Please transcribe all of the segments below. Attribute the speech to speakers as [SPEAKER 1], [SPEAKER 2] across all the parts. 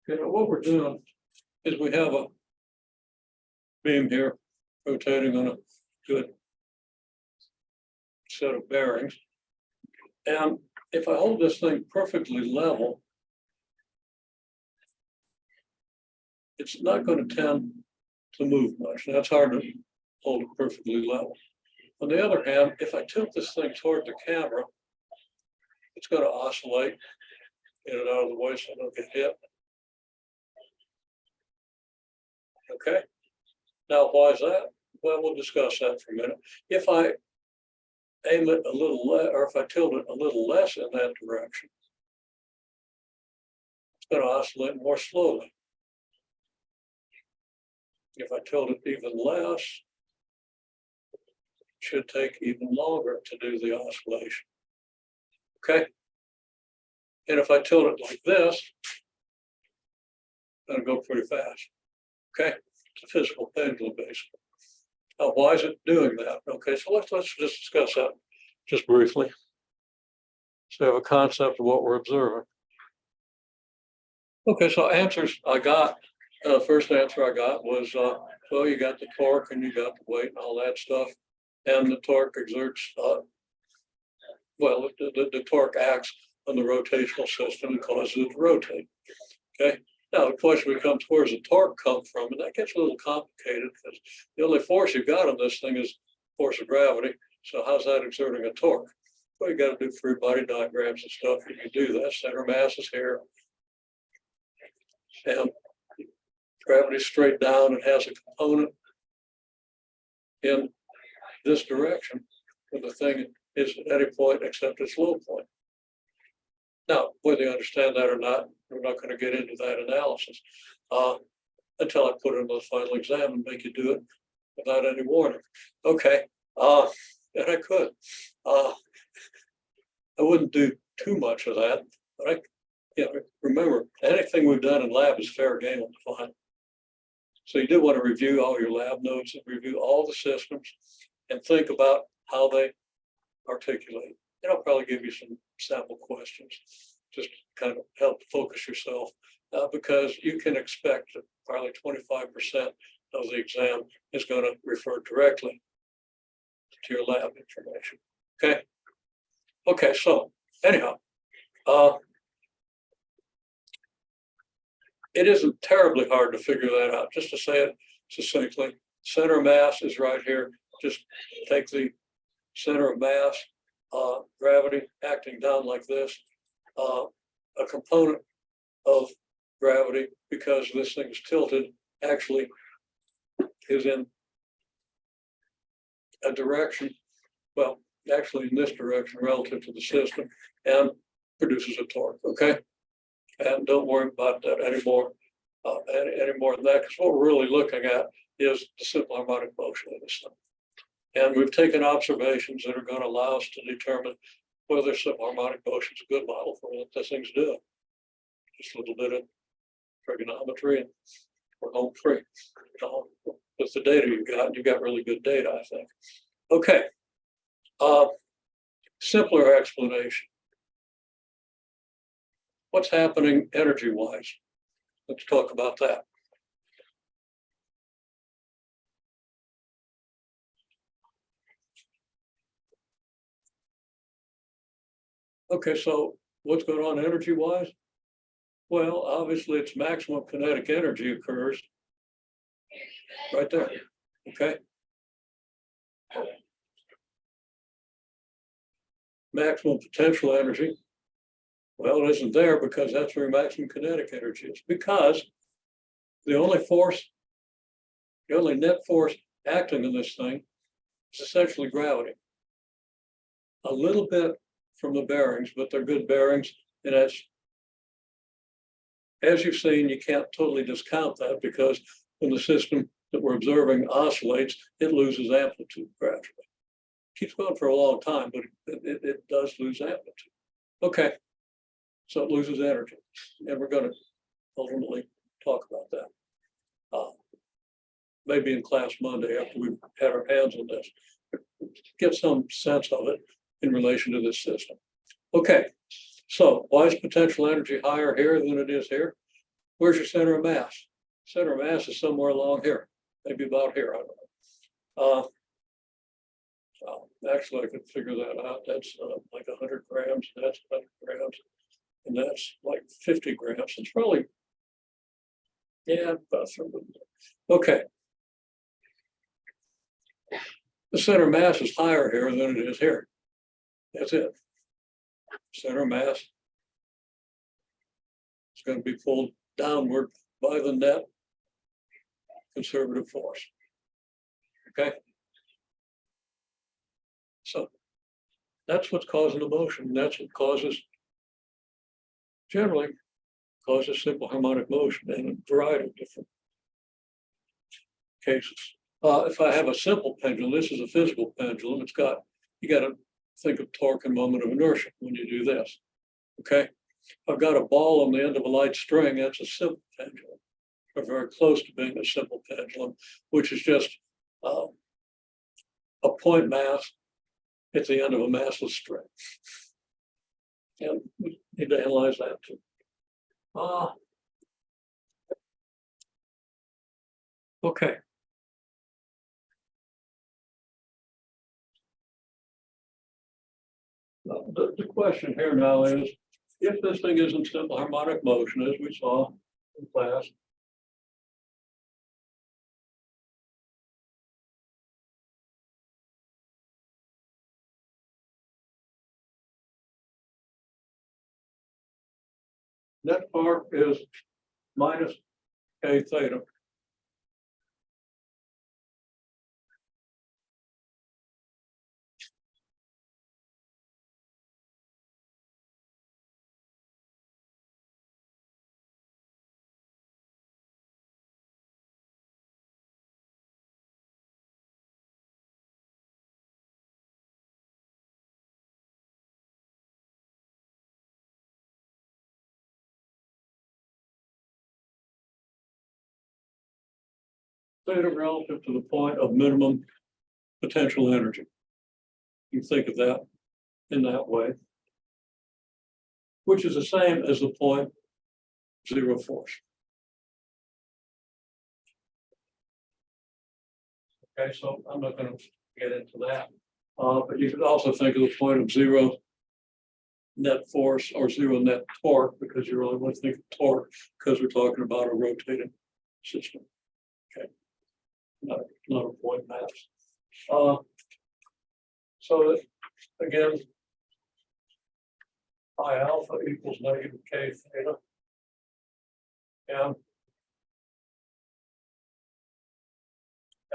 [SPEAKER 1] Okay, now what we're doing is we have a beam here rotating on a good set of bearings. And if I hold this thing perfectly level, it's not going to tend to move much. That's hard to hold it perfectly level. On the other hand, if I tilt this thing toward the camera, it's going to oscillate in and out of the way so I don't get hit. Okay. Now, why is that? Well, we'll discuss that for a minute. If I aim it a little less, or if I tilt it a little less in that direction, it's going to oscillate more slowly. If I tilt it even less, it should take even longer to do the oscillation. Okay. And if I tilt it like this, it's going to go pretty fast. Okay. It's a physical pendulum, basically. Now, why is it doing that? Okay, so let's just discuss that just briefly. So have a concept of what we're observing. Okay, so answers I got, first answer I got was, well, you got the torque and you got the weight and all that stuff. And the torque exerts, well, the torque acts on the rotational system and causes it to rotate. Okay. Now, the question becomes, where's the torque come from? And that gets a little complicated because the only force you've got on this thing is force of gravity. So how's that exerting a torque? Well, you got to do free body diagrams and stuff. You can do that. Center mass is here. And gravity is straight down and has a component in this direction when the thing is at any point except its low point. Now, whether you understand that or not, we're not going to get into that analysis until I put it in the final exam and make you do it without any warning. Okay, and I could. I wouldn't do too much of that, but remember, anything we've done in lab is fair game on the fine. So you do want to review all your lab notes and review all the systems and think about how they articulate. And I'll probably give you some sample questions, just to kind of help focus yourself, because you can expect that probably 25% of the exam is going to refer directly to your lab information. Okay. Okay. So anyhow, it isn't terribly hard to figure that out. Just to say it succinctly, center of mass is right here. Just take the center of mass, gravity acting down like this, a component of gravity, because this thing is tilted, actually is in a direction, well, actually in this direction relative to the system, and produces a torque, okay? And don't worry about that anymore, any more than that, because what we're really looking at is the simple harmonic motion of this thing. And we've taken observations that are going to allow us to determine whether simple harmonic motion is a good model for what this thing's doing. Just a little bit of trigonometry and we're home free. With the data you got really good data, I think. Okay. Simpler explanation. What's happening energy-wise? Let's talk about that. Okay, so what's going on energy-wise? Well, obviously, its maximum kinetic energy occurs right there. Okay. Maximum potential energy. Well, it isn't there because that's where maximum kinetic energy is. Because the only net force acting on this thing is essentially gravity. A little bit from the bearings, but they're good bearings. And as you've seen, you can't totally discount that because when the system that we're observing oscillates, it loses amplitude gradually. It keeps going for a long time, but it does lose amplitude. Okay, so it loses energy. And we're going to ultimately talk about that. Maybe in class Monday after we've had our hands on this. Get some sense of it in relation to this system. Okay, so why is potential energy higher here than it is here? Where's your center of mass? Center of mass is somewhere along here, maybe about here, I don't know. Actually, I could figure that out. That's like 100 grams, that's 100 grams, and that's like 50 grams. It's probably, yeah, about something. Okay. The center mass is higher here than it is here. That's it. Center mass is going to be pulled downward by the net conservative force. Okay. So that's what's causing the motion. That's what generally causes simple harmonic motion in a variety of different cases. If I have a simple pendulum, this is a physical pendulum. You got to think of torque and moment of inertia when you do this. Okay. I've got a ball on the end of a light string. That's a simple pendulum, or very close to being a simple pendulum, which is just a point mass at the end of a massless string. And we need to analyze that too. Okay. The question here now is, if this thing is in simple harmonic motion, as we saw in class, net torque is minus K theta. Theta relative to the point of minimum potential energy. You think of that in that way, which is the same as the point zero force. Okay, so I'm not going to get into that. But you could also think of the point of zero net force or zero net torque, because you really want to think of torque because we're talking about a rotating system. Okay, not a point mass. So again, I alpha equals negative K theta. And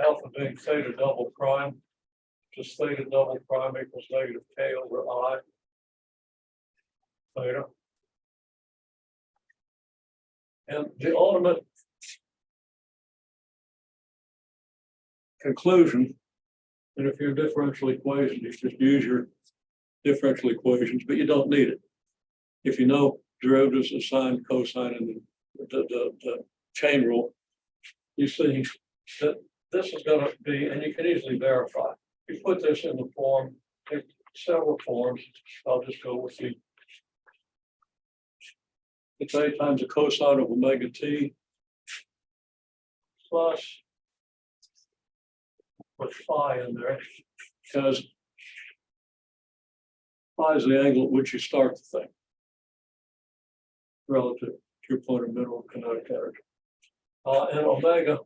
[SPEAKER 1] alpha being theta double prime, just theta double prime equals negative K over I theta. And the ultimate conclusion, and if you're a differential equation, you just use your differential equations, but you don't need it. If you know derivatives of sine, cosine, and the chain rule, you see that this is going to be, and you can easily verify. You put this in the form, in several forms. I'll just go with the it's A times the cosine of omega t plus with phi in there, because phi is the angle at which you start the thing relative to your point of minimum kinetic energy. And omega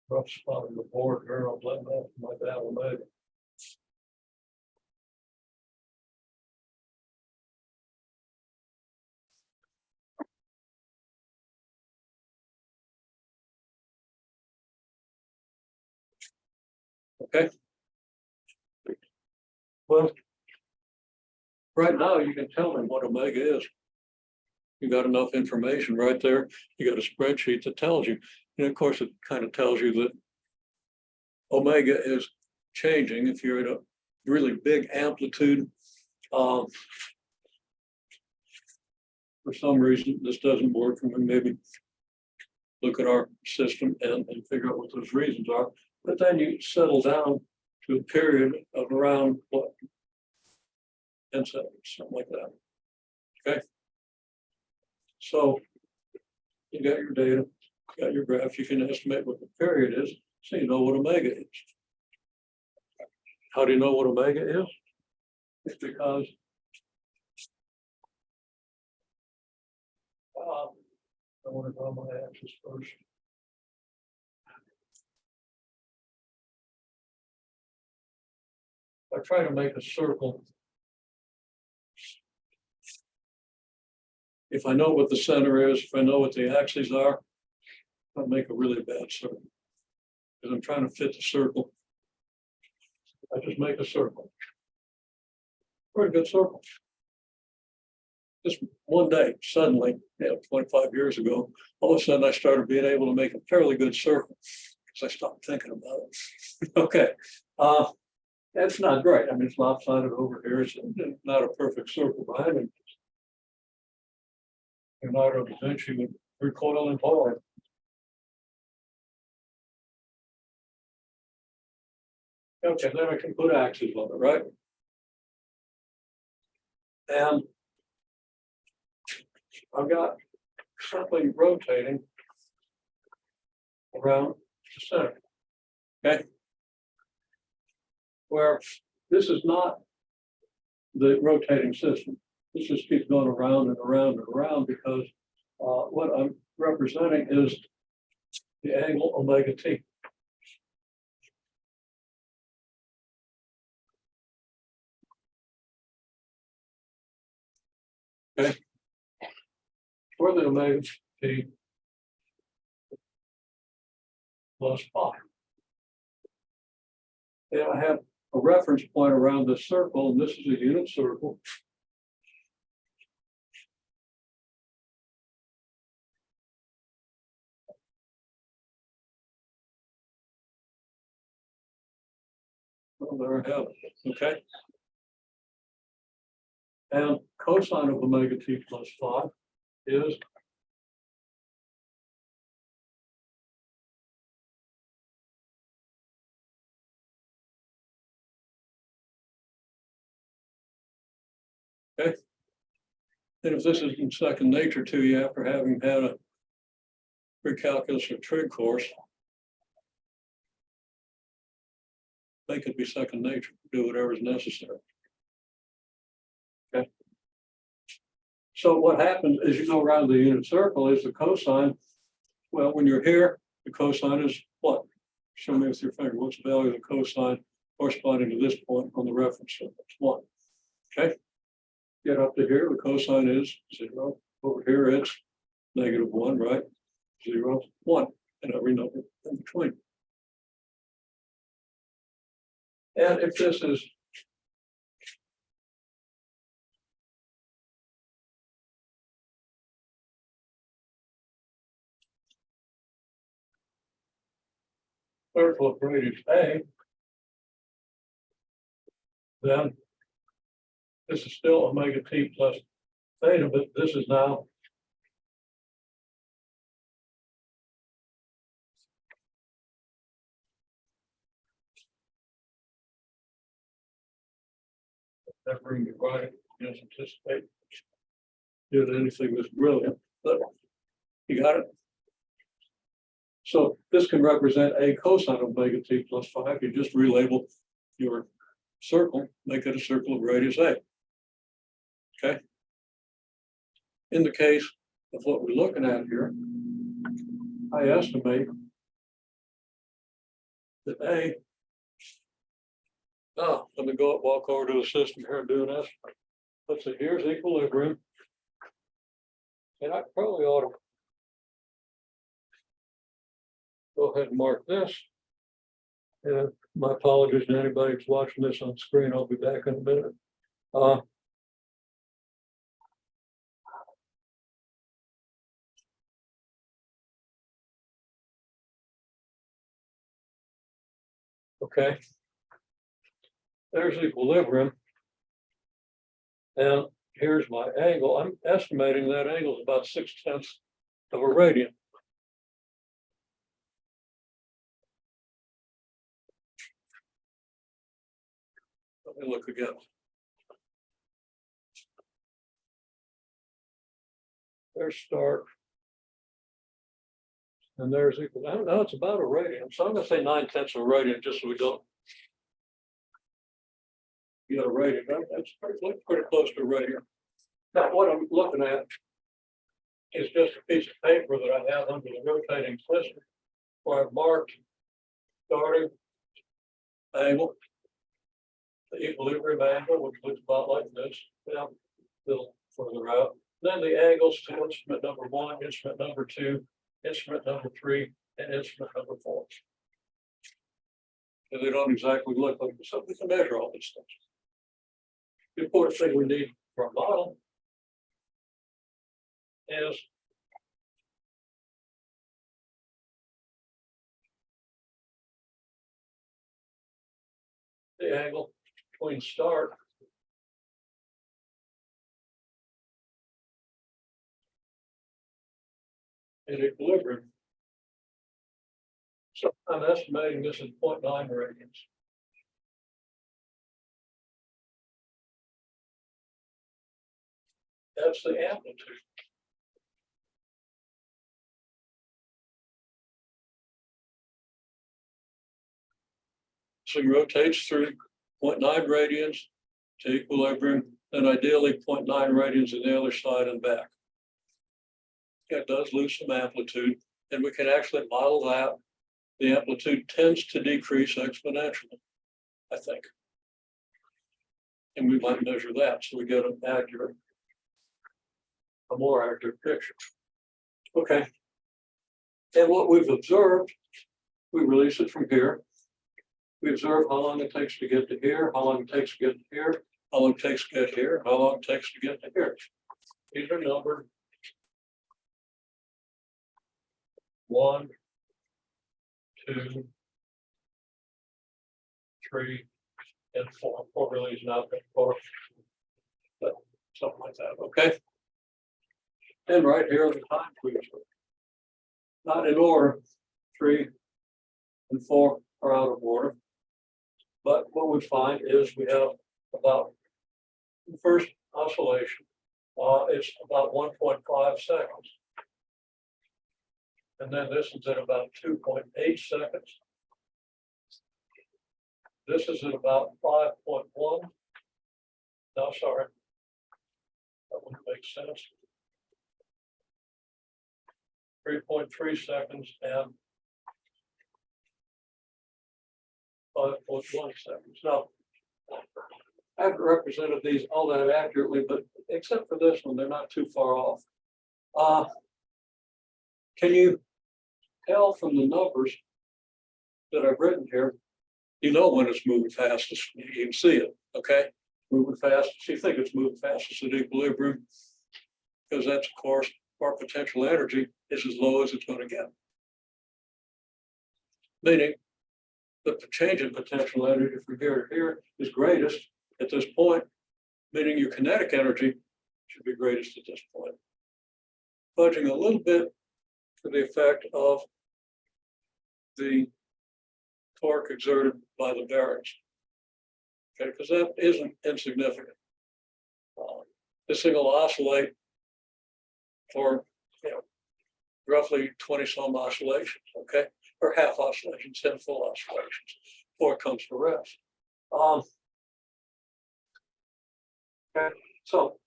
[SPEAKER 1] rough spot on the board here. I'll blend that my bad omega. Okay. Well, right now you can tell me what omega is. You got enough information right there. You got a spreadsheet that tells you. And of course, it kind of tells you that omega is changing if you're at a really big amplitude. For some reason, this doesn't work, and we maybe look at our system and figure out what those reasons are. But then you settle down to a period of around what? 10 seconds, something like that. Okay. So you got your data, got your graph, you can estimate what the period is, so you know what omega is. How do you know what omega is? It's because I want to draw my axis first. I try to make a circle. If I know what the center is, if I know what the axes are, I'll make a really bad circle. Because I'm trying to fit the circle. I just make a circle. Pretty good circle. Just one day, suddenly, 25 years ago, all of a sudden I started being able to make a fairly good circle because I stopped thinking about it. Okay. That's not great. I mean, it's lopsided over here. It's not a perfect circle behind it. Leonardo da Vinci would recoil and horror. Okay, then I can put axes on it, right? And I've got something rotating around the center. Okay. Where this is not the rotating system. This just keeps going around and around and around because what I'm representing is the angle omega t. Okay. For the omega t plus pi. And I have a reference point around this circle, and this is a unit circle. Well, there I have it. Okay. And cosine of omega t plus 5 is okay. And if this is in second nature to you after having had a pre-calculus or trig course, they could be second nature, do whatever is necessary. Okay. So what happens as you go around the unit circle is the cosine. Well, when you're here, the cosine is what? Show me with your finger. What's the value of the cosine corresponding to this point on the reference circle? It's 1. Okay. Get up to here, the cosine is 0. Over here, it's -1, right? 0, 1, and every number in between. And if this is circle of radius A, then this is still omega t plus theta, but this is now never even right. Didn't anticipate doing anything this brilliant, but you got it. So this can represent a cosine of omega t plus 5. You just relabel your circle, make it a circle of radius A. Okay. In the case of what we're looking at here, I estimate that A, let me go up, walk over to the system here and do an estimate. Let's see, here's equilibrium. And I probably ought to go ahead and mark this. And my apologies to anybody who's watching this on screen. I'll be back in a minute. Okay. There's equilibrium. And here's my angle. I'm estimating that angle is about 6/10 of a radian. Let me look again. There's start. And there's equal, now it's about a radian, so I'm gonna say 9/10 of a radian, just so we don't. Get a radian, that's pretty close to a radian. Now, what I'm looking at is just a piece of paper that I have under the rotating slicer, where I've marked starting angle, the equilibrium angle, which looks about like this, now, a little further out. Then the angles to instrument number 1, instrument number 2, instrument number 3, and instrument number 4. And they don't exactly look like this, so we can measure all these things. The important thing we need for a model is the angle between start and equilibrium. So I'm estimating this is 0.9 radians. That's the amplitude. So it rotates through 0.9 radians to equilibrium, and ideally 0.9 radians on the other side and back. It does lose some amplitude, and we can actually model that. The amplitude tends to decrease exponentially, I think. And we might measure that so we get an accurate, a more accurate picture. Okay. And what we've observed, we release it from here. We observe how long it takes to get to here, how long it takes to get to here, how long it takes to get here, how long it takes to get to here. These are numbered 1, 2, 3, and 4. 4 really is not that 4, but something like that. Okay. And right here are the time tweets. Not in order. 3 and 4 are out of order. But what we find is we have about the first oscillation, it's about 1.5 seconds. And then this is at about 2.8 seconds. This is at about 5.1. No, sorry. That wouldn't make sense. 3.3 seconds and 5.1 seconds. Now, I haven't represented these all that accurately, but except for this one, they're not too far off. Can you tell from the numbers that I've written here, you know when it's moving fastest, you can see it, okay? Moving fastest, you think it's moving fastest at equilibrium, because that's, of course, our potential energy is as low as it's going to get. Meaning, the change in potential energy from here to here is greatest at this point, meaning your kinetic energy should be greatest at this point. Fudging a little bit for the effect of the torque exerted by the bearings. Okay, because that isn't insignificant. This thing will oscillate for roughly 20 some oscillations, okay, or half oscillations, 10 full oscillations before it comes to rest. Okay, so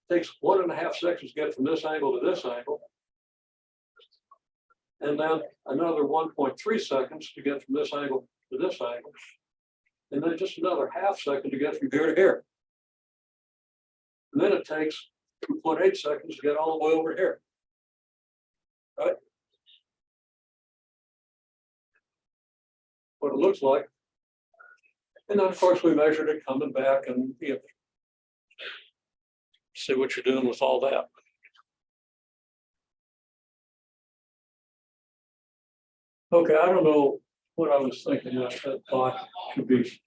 [SPEAKER 1] it takes 1.5 seconds to get from this angle to this angle, and then another 1.3 seconds to get from this angle to this angle, and then just another half second to get from here to here. And then it takes 2.8 seconds to get all the way over here. Right? What it looks like. And then, of course, we measured it coming back and see what you're doing with all that. Okay, I don't know what I was thinking. I thought should be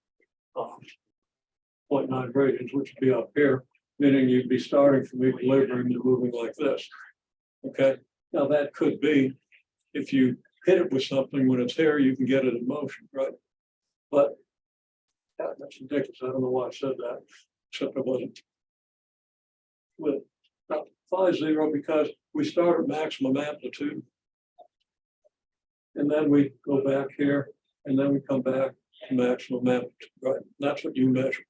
[SPEAKER 1] 0.9 radians, which would be up here, meaning you'd be starting from equilibrium and moving like this. Okay, now that could be if you hit it with something when it's here, you can get it in motion, right? But That's ridiculous. I don't know why I said that, except I wasn't. With phi zero, because we start at maximum amplitude. And then we go back here, and then we come back to maximum amplitude, right? That's what you measure.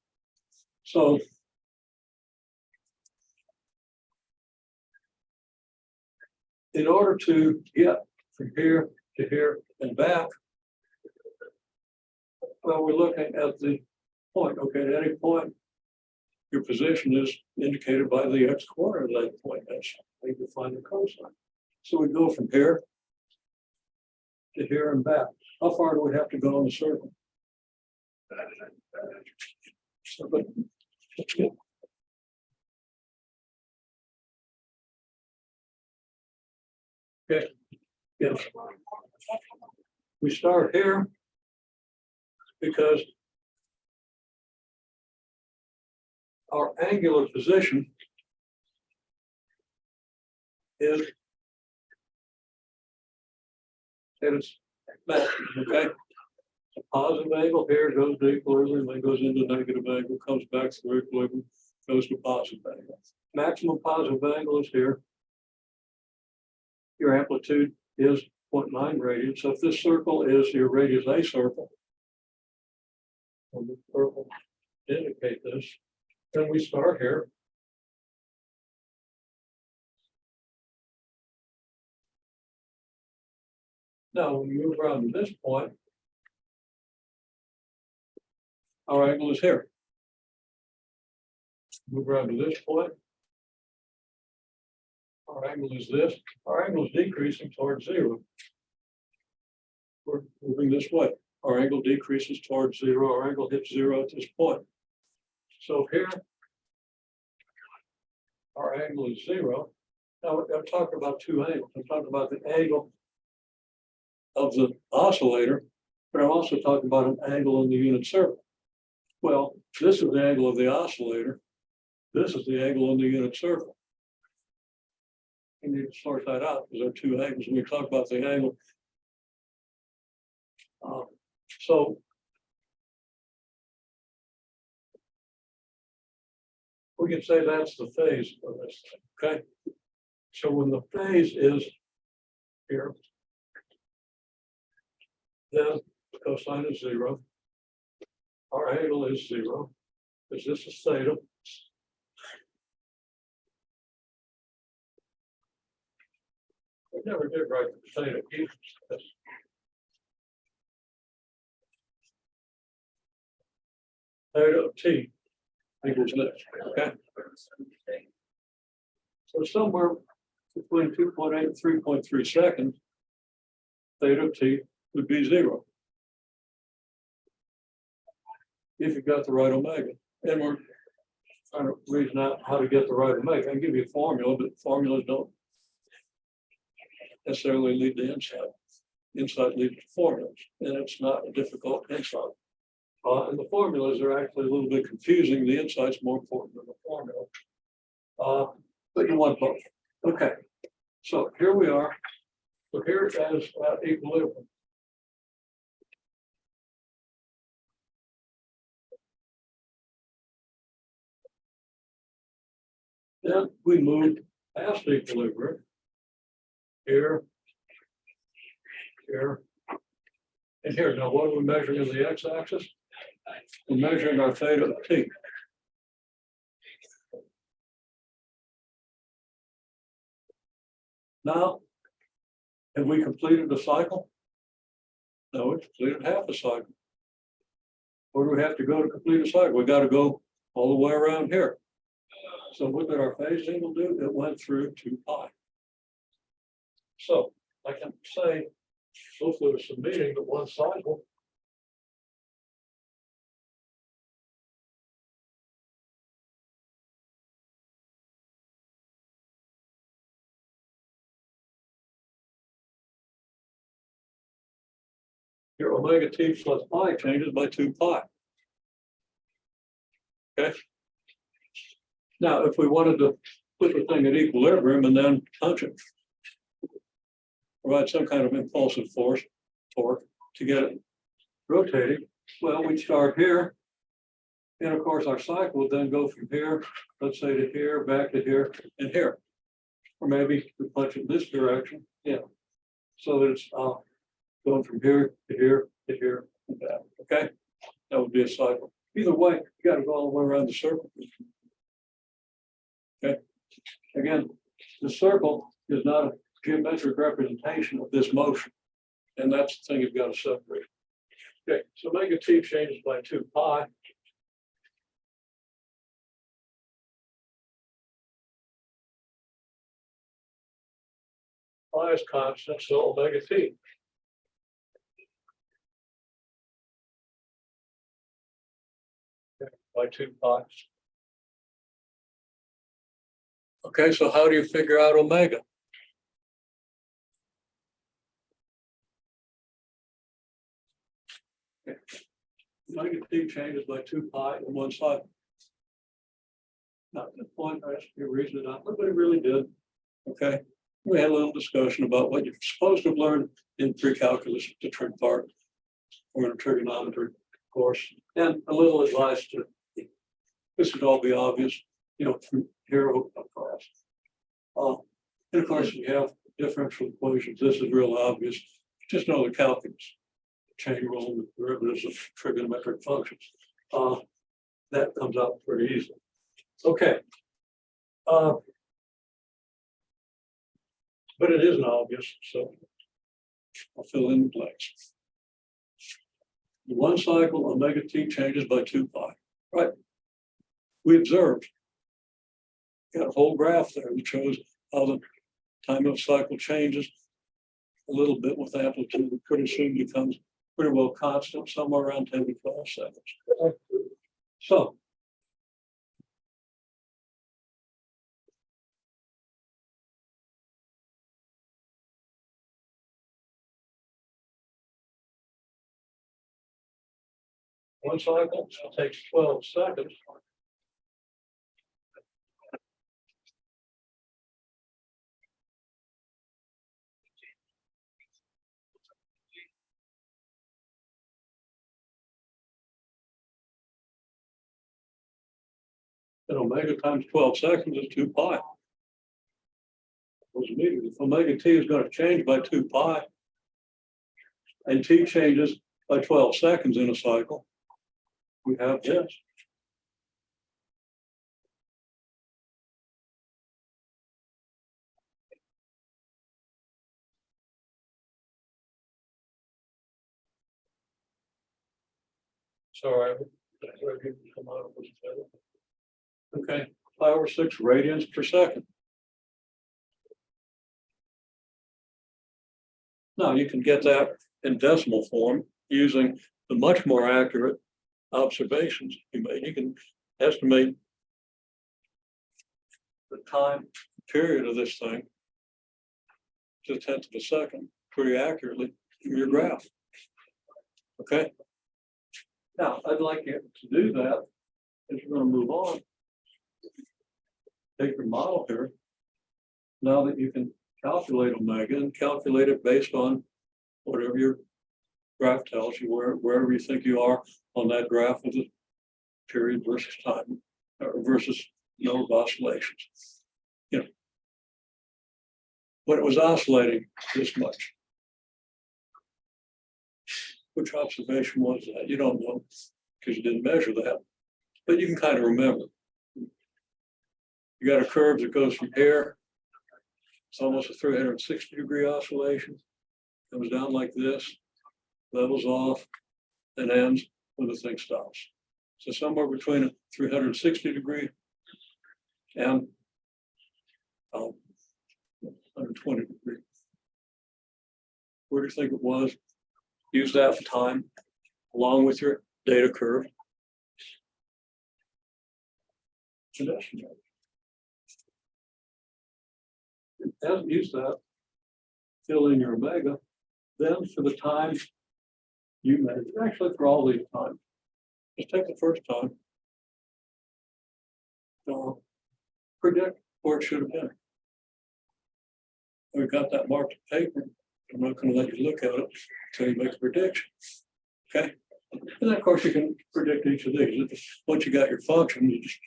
[SPEAKER 1] So in order to get from here to here and back, well, we're looking at the point. Okay, at any point, your position is indicated by the x coordinate of that point. That's how you find the cosine. So we go from here to here and back. How far do we have to go in the circle? So, but let's get. Okay. Yes. We start here because our angular position is at its maximum, okay? A positive angle here goes to equilibrium, then goes into negative angle, comes back through equilibrium, goes to positive angle. Maximum positive angle is here. Your amplitude is 0.9 radians. So if this circle is your radius A circle, and the purple indicate this, then we start here. Now, when we move around to this point, our angle is here. Move around to this point. Our angle is this. Our angle is decreasing towards zero. We're moving this way. Our angle decreases towards zero. Our angle hits zero at this point. So here, our angle is zero. Now, I'm talking about two angles. I'm talking about the angle of the oscillator, but I'm also talking about an angle in the unit circle. Well, this is the angle of the oscillator. This is the angle in the unit circle. You need to sort that out because there are two angles. When we talk about the angle. So we can say that's the phase of this thing, okay? So when the phase is here, then the cosine is zero. Our angle is zero, because this is theta. We never did write the theta equals this. Theta of t equals this, okay? So somewhere between 2.8 and 3.3 seconds, theta of t would be zero. If you got the right omega. And we're trying to reason out how to get the right omega. I can give you a formula, but formulas don't necessarily lead to insight. Insight leads to formulas, and it's not a difficult insight. And the formulas are actually a little bit confusing. The insight's more important than the formula. But you want both. Okay. So here we are. So here is equilibrium. Then we move past equilibrium. Here, here, and here. Now, what are we measuring in the x-axis? We're measuring our theta of t. Now, have we completed the cycle? No, we completed half a cycle. Where do we have to go to complete a cycle? We got to go all the way around here. So what did our phase angle do? It went through 2 pi. So I can say, hopefully with some meaning, that one cycle your omega t plus pi changes by 2 pi. Okay. Now, if we wanted to put the thing at equilibrium and then punch it, provide some kind of impulsive force, torque, to get it rotating, well, we'd start here And of course, our cycle would then go from here, let's say to here, back to here and here. Or maybe we punch it this direction, yeah. So that it's going from here to here to here and back, okay? That would be a cycle. Either way, you gotta go all the way around the circle. Okay, again, the circle is not a geometric representation of this motion. And that's the thing you've got to separate. Okay, so omega t changes by 2 pi. Pi is constant, so omega t. Okay, by 2 pi. Okay, so how do you figure out omega? Okay. Omega t changes by 2 pi on one side. Now, at this point, I asked you to reason it out. Nobody really did. Okay. We had a little discussion about what you're supposed to have learned in pre-calculus, the trig part, or in trigonometry course, and a little advice to this would all be obvious, from here across. And of course, you have differential equations. This is real obvious. Just know the calculus, chain rule, and the derivatives of trigonometric functions. That comes out pretty easily. Okay. But it isn't obvious, so I'll fill in the blanks. In one cycle, omega t changes by 2 pi, right? We observed, got a whole graph there that shows how the time of cycle changes a little bit with amplitude. It pretty soon becomes pretty well constant, somewhere around 10 to 12 seconds. So, one cycle takes 12 seconds. And omega times 12 seconds is 2 pi. If omega t is going to change by 2 pi, and t changes by 12 seconds in a cycle, we have this. Sorry, come out. Okay, 5/6 radians per second. Now you can get that in decimal form using the much more accurate observations you made. You can estimate the time period of this thing to a tenth of a second pretty accurately from your graph. Okay. Now I'd like you to do that as you're going to move on. Take your model here. Now that you can calculate omega and calculate it based on whatever your graph tells you, wherever you think you are on that graph of the period versus time versus number of oscillations. When it was oscillating this much, which observation was that? You don't know because you didn't measure that, but you can kind of remember. You got a curve that goes from here. It's almost a 360-degree oscillation. Comes down like this, levels off, and ends when the thing stops. So somewhere between a 360-degree and 120-degree. Where do you think it was? Use that for time along with your data curve. As use that, fill in your omega. Then for the time you measure, actually for all these times, just take the first time. Predict where it should have been. We've got that marked paper. I'm not going to let you look at it until you make a prediction. Okay, And then, of course, you can predict each of these. Once you got your function, you just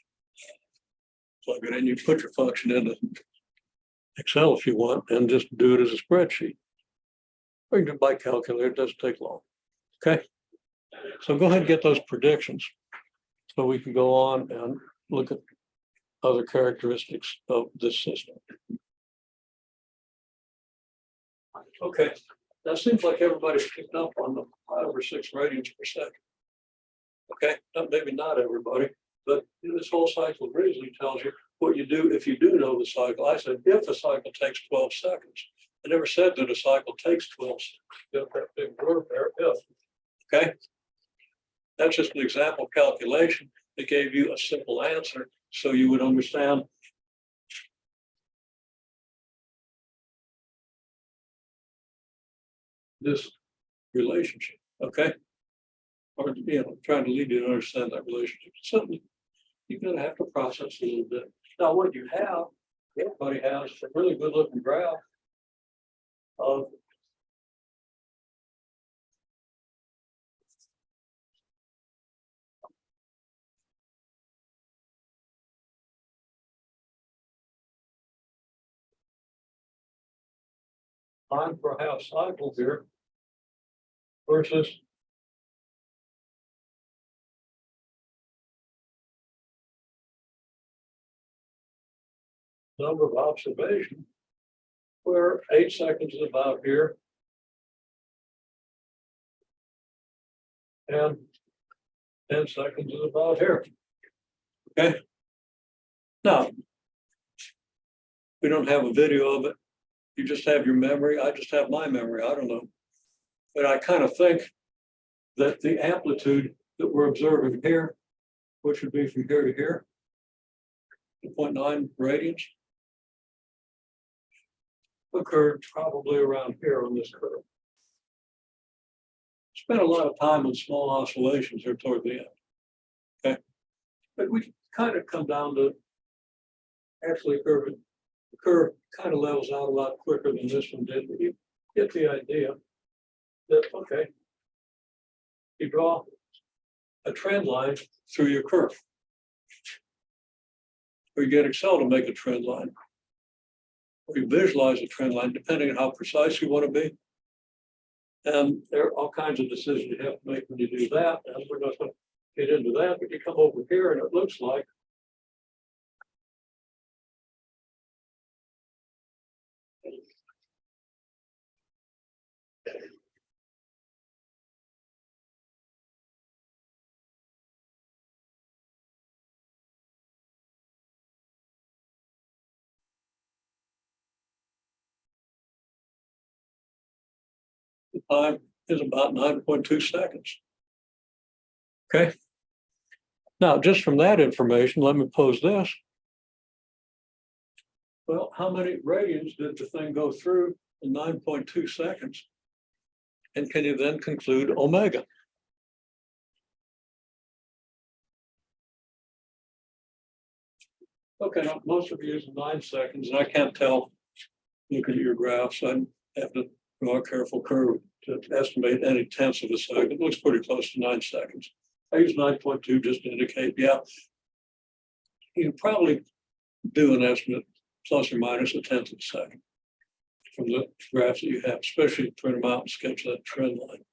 [SPEAKER 1] plug it in, you put your function into Excel if you want, and just do it as a spreadsheet. Or you can do it by calculator, it doesn't take long. Okay. So go ahead and get those predictions. So we can go on and look at other characteristics of this system. Okay, that seems like everybody's picked up on the 5 or 6 radians per second. Okay, maybe not everybody, but this whole cycle reasoning tells you what you do if you do know the cycle. I said if a cycle takes 12 seconds. I never said that a cycle takes 12 seconds. You got that big word there, if. Okay, that's just an example calculation that gave you a simple answer so you would understand this relationship. Okay, or trying to lead you to understand that relationship. It's something you're going to have to process a little bit. Now, what you have, everybody has a really good looking graph of time per half cycle here versus number of observations, where 8 seconds is about here and 10 seconds is about here. Okay. Now, we don't have a video of it. You just have your memory. I just have my memory. I don't know. But I kind of think that the amplitude that we're observing here, which would be from here to here, 2.9 radians, occurred probably around here on this curve. Spent a lot of time on small oscillations here toward the end. Okay. But we kind of come down to actually the curve kind of levels out a lot quicker than this one did. But you get the idea that, okay, you draw a trend line through your curve. Or you get Excel to make a trend line. Or you visualize a trend line, depending on how precise you want to be. And there are all kinds of decisions you have to make when you do that. And we're not going to get into that, but you come over here and it looks like the time is about 9.2 seconds. Okay. Now, just from that information, let me pose this. Well, how many radians did the thing go through in 9.2 seconds? And can you then conclude omega? Okay, now most of you use 9 seconds, and I can't tell, looking at your graphs, I have to draw a careful curve to estimate any tenths of a second. It looks pretty close to 9 seconds. I use 9.2 just to indicate, yeah, you can probably do an estimate plus or minus a tenth of a second from the graphs that you have, especially print them out and sketch that trend line.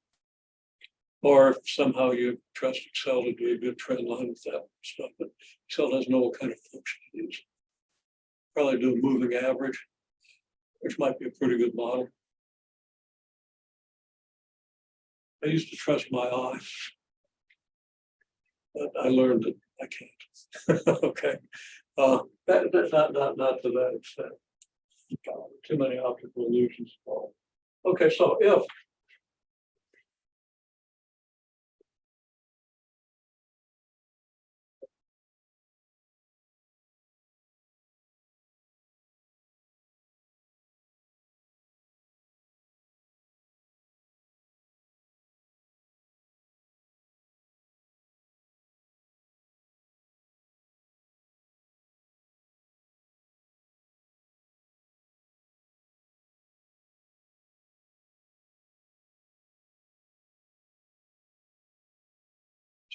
[SPEAKER 1] Or if somehow you trust Excel to do a good trend line with that stuff, but Excel doesn't know what kind of function to use. Probably do a moving average, which might be a pretty good model. I used to trust my eyes, but I learned that I can't. Okay, not to that extent. Too many optical illusions. Okay, so if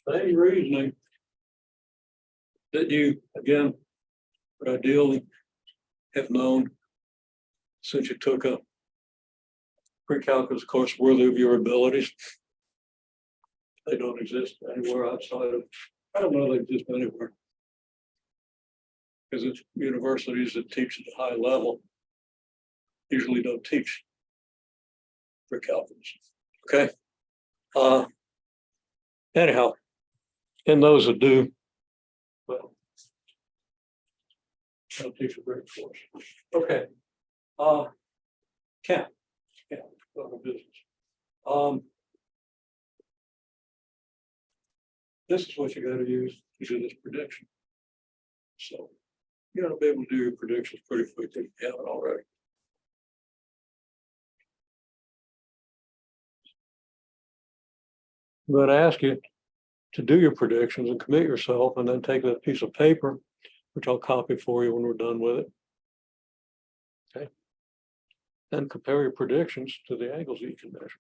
[SPEAKER 1] same reasoning that you, again, would ideally have known since you took a pre-calculus course worthy of your abilities. They don't exist anywhere outside of, I don't know they exist anywhere. Because it's universities that teach at a high level usually don't teach pre-calculus. Okay. Anyhow, and those that do, well, they'll teach a great course. Okay. Ken, go to business. This is what you got to use to do this prediction. So you got to be able to do your predictions pretty quickly if you haven't already. I'm going to ask you to do your predictions and commit yourself, and then take that piece of paper, which I'll copy for you when we're done with it. Okay. And compare your predictions to the angles that you can measure.